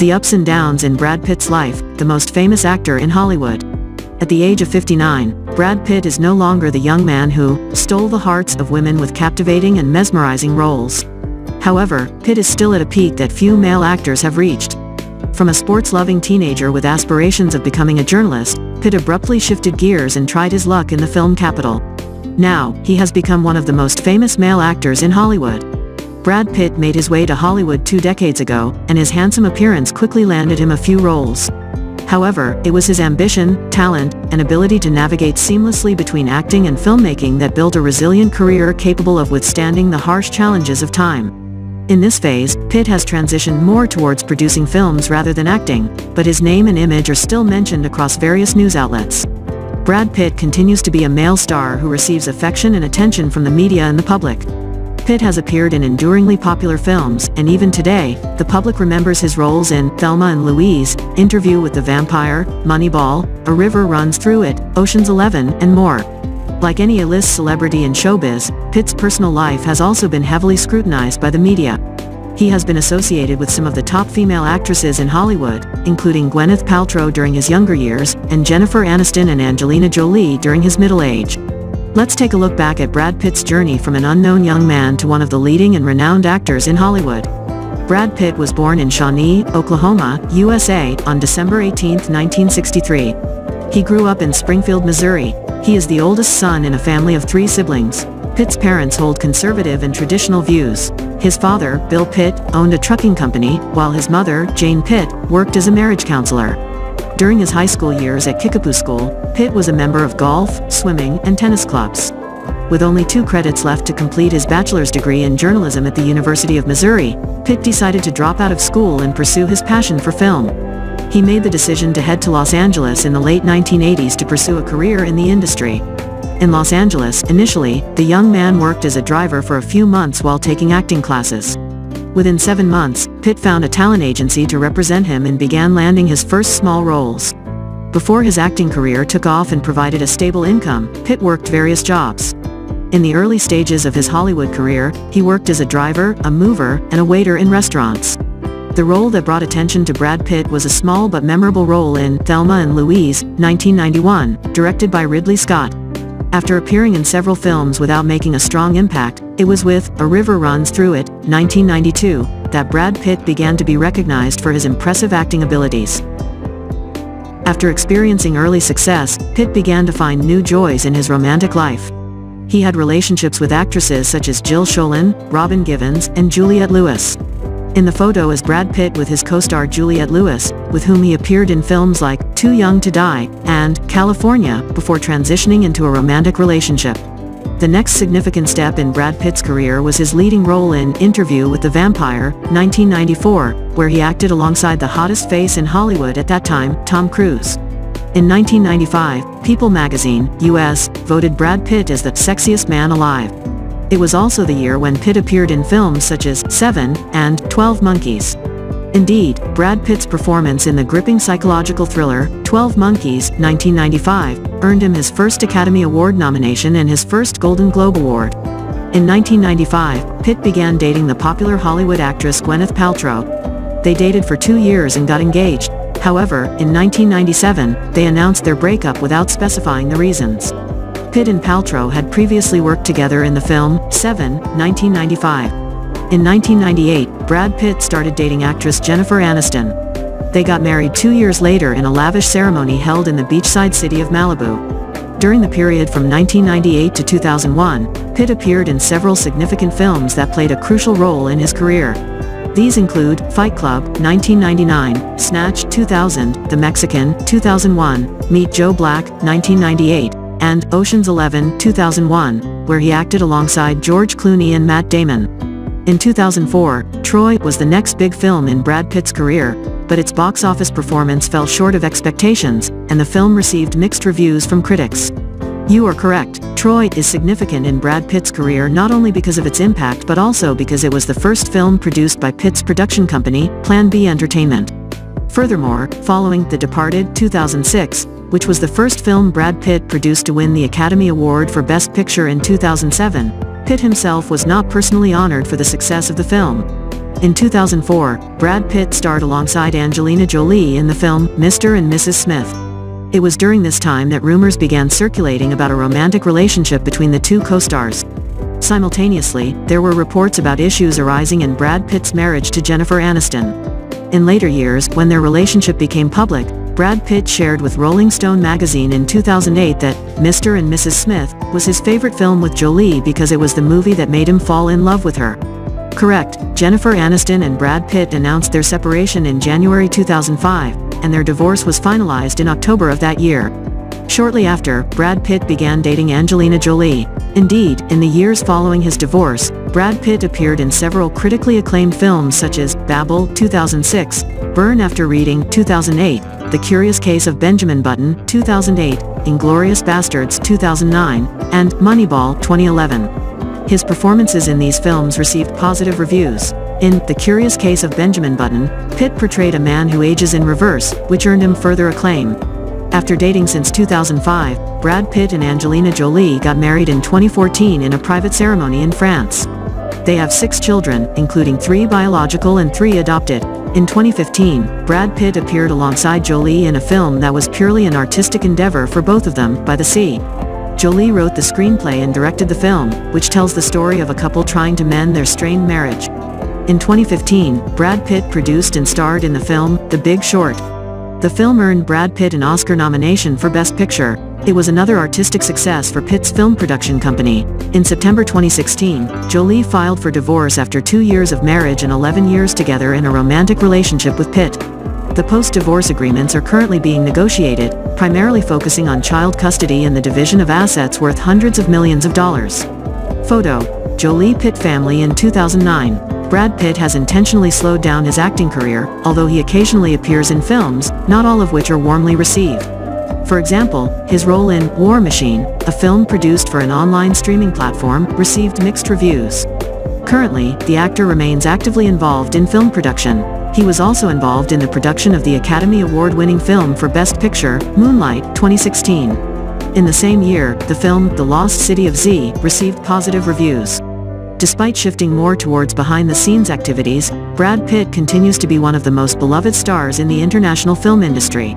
The ups and downs in Brad Pitt's life, the most famous actor in Hollywood. At the age of 59, Brad Pitt is no longer the young man who stole the hearts of women with captivating and mesmerizing roles. However, Pitt is still at a peak that few male actors have reached. From a sports-loving teenager with aspirations of becoming a journalist, Pitt abruptly shifted gears and tried his luck in the film capital. Now, he has become one of the most famous male actors in Hollywood. Brad Pitt made his way to Hollywood 2 decades ago, and his handsome appearance quickly landed him a few roles. However, it was his ambition, talent, and ability to navigate seamlessly between acting and filmmaking that built a resilient career capable of withstanding the harsh challenges of time. In this phase, Pitt has transitioned more towards producing films rather than acting, but his name and image are still mentioned across various news outlets. Brad Pitt continues to be a male star who receives affection and attention from the media and the public. Pitt has appeared in enduringly popular films, and even today, the public remembers his roles in Thelma and Louise, Interview with the Vampire, Moneyball, A River Runs Through It, Ocean's 11, and more. Like any A-list celebrity in showbiz, Pitt's personal life has also been heavily scrutinized by the media. He has been associated with some of the top female actresses in Hollywood, including Gwyneth Paltrow during his younger years, and Jennifer Aniston and Angelina Jolie during his middle age. Let's take a look back at Brad Pitt's journey from an unknown young man to one of the leading and renowned actors in Hollywood. Brad Pitt was born in Shawnee, Oklahoma, USA, on December 18, 1963. He grew up in Springfield, Missouri. He is the oldest son in a family of 3 siblings. Pitt's parents hold conservative and traditional views. His father, Bill Pitt, owned a trucking company, while his mother, Jane Pitt, worked as a marriage counselor. During his high school years at Kickapoo School, Pitt was a member of golf, swimming, and tennis clubs. With only 2 credits left to complete his bachelor's degree in journalism at the University of Missouri, Pitt decided to drop out of school and pursue his passion for film. He made the decision to head to Los Angeles in the late 1980s to pursue a career in the industry. In Los Angeles, initially, the young man worked as a driver for a few months while taking acting classes. Within 7 months, Pitt found a talent agency to represent him and began landing his first small roles. Before his acting career took off and provided a stable income, Pitt worked various jobs. In the early stages of his Hollywood career, he worked as a driver, a mover, and a waiter in restaurants. The role that brought attention to Brad Pitt was a small but memorable role in Thelma and Louise, 1991, directed by Ridley Scott. After appearing in several films without making a strong impact, it was with A River Runs Through It, 1992, that Brad Pitt began to be recognized for his impressive acting abilities. After experiencing early success, Pitt began to find new joys in his romantic life. He had relationships with actresses such as Jill Schoelen, Robin Givens, and Juliette Lewis. In the photo is Brad Pitt with his co-star Juliette Lewis, with whom he appeared in films like Too Young to Die and California, before transitioning into a romantic relationship. The next significant step in Brad Pitt's career was his leading role in Interview with the Vampire, 1994, where he acted alongside the hottest face in Hollywood at that time, Tom Cruise. In 1995, People magazine, US, voted Brad Pitt as the sexiest man alive. It was also the year when Pitt appeared in films such as 7 and 12 Monkeys. Indeed, Brad Pitt's performance in the gripping psychological thriller, 12 Monkeys, 1995, earned him his first Academy Award nomination and his first Golden Globe Award. In 1995, Pitt began dating the popular Hollywood actress Gwyneth Paltrow. They dated for 2 years and got engaged. However, in 1997, they announced their breakup without specifying the reasons. Pitt and Paltrow had previously worked together in the film 7, 1995. In 1998, Brad Pitt started dating actress Jennifer Aniston. They got married 2 years later in a lavish ceremony held in the beachside city of Malibu. During the period from 1998 to 2001, Pitt appeared in several significant films that played a crucial role in his career. These include Fight Club, 1999, Snatch, 2000, The Mexican, 2001, Meet Joe Black, 1998, and Ocean's 11, 2001, where he acted alongside George Clooney and Matt Damon. In 2004, Troy was the next big film in Brad Pitt's career, but its box office performance fell short of expectations, and the film received mixed reviews from critics. You are correct, Troy is significant in Brad Pitt's career not only because of its impact but also because it was the first film produced by Pitt's production company, Plan B Entertainment. Furthermore, following The Departed, 2006, which was the first film Brad Pitt produced to win the Academy Award for Best Picture in 2007, Pitt himself was not personally honored for the success of the film. In 2004, Brad Pitt starred alongside Angelina Jolie in the film Mr. and Mrs. Smith. It was during this time that rumors began circulating about a romantic relationship between the two co-stars. Simultaneously, there were reports about issues arising in Brad Pitt's marriage to Jennifer Aniston. In later years, when their relationship became public, Brad Pitt shared with Rolling Stone magazine in 2008 that Mr. and Mrs. Smith was his favorite film with Jolie because it was the movie that made him fall in love with her. Correct, Jennifer Aniston and Brad Pitt announced their separation in January 2005, and their divorce was finalized in October of that year. Shortly after, Brad Pitt began dating Angelina Jolie. Indeed, in the years following his divorce, Brad Pitt appeared in several critically acclaimed films such as Babel 2006, Burn After Reading 2008, The Curious Case of Benjamin Button 2008, Inglourious Basterds 2009, and Moneyball 2011. His performances in these films received positive reviews. In The Curious Case of Benjamin Button, Pitt portrayed a man who ages in reverse, which earned him further acclaim. After dating since 2005, Brad Pitt and Angelina Jolie got married in 2014 in a private ceremony in France. They have 6 children, including 3 biological and 3 adopted. In 2015, Brad Pitt appeared alongside Jolie in a film that was purely an artistic endeavor for both of them, By the Sea. Jolie wrote the screenplay and directed the film, which tells the story of a couple trying to mend their strained marriage. In 2015, Brad Pitt produced and starred in the film The Big Short. The film earned Brad Pitt an Oscar nomination for Best Picture. It was another artistic success for Pitt's film production company. In September 2016, Jolie filed for divorce after 2 years of marriage and 11 years together in a romantic relationship with Pitt. The post-divorce agreements are currently being negotiated, primarily focusing on child custody and the division of assets worth hundreds of millions of dollars. Photo: Jolie-Pitt family in 2009. Brad Pitt has intentionally slowed down his acting career, although he occasionally appears in films, not all of which are warmly received. For example, his role in War Machine, a film produced for an online streaming platform, received mixed reviews. Currently, the actor remains actively involved in film production. He was also involved in the production of the Academy Award-winning film for Best Picture, Moonlight, 2016. In the same year, the film The Lost City of Z received positive reviews. Despite shifting more towards behind-the-scenes activities, Brad Pitt continues to be one of the most beloved stars in the international film industry.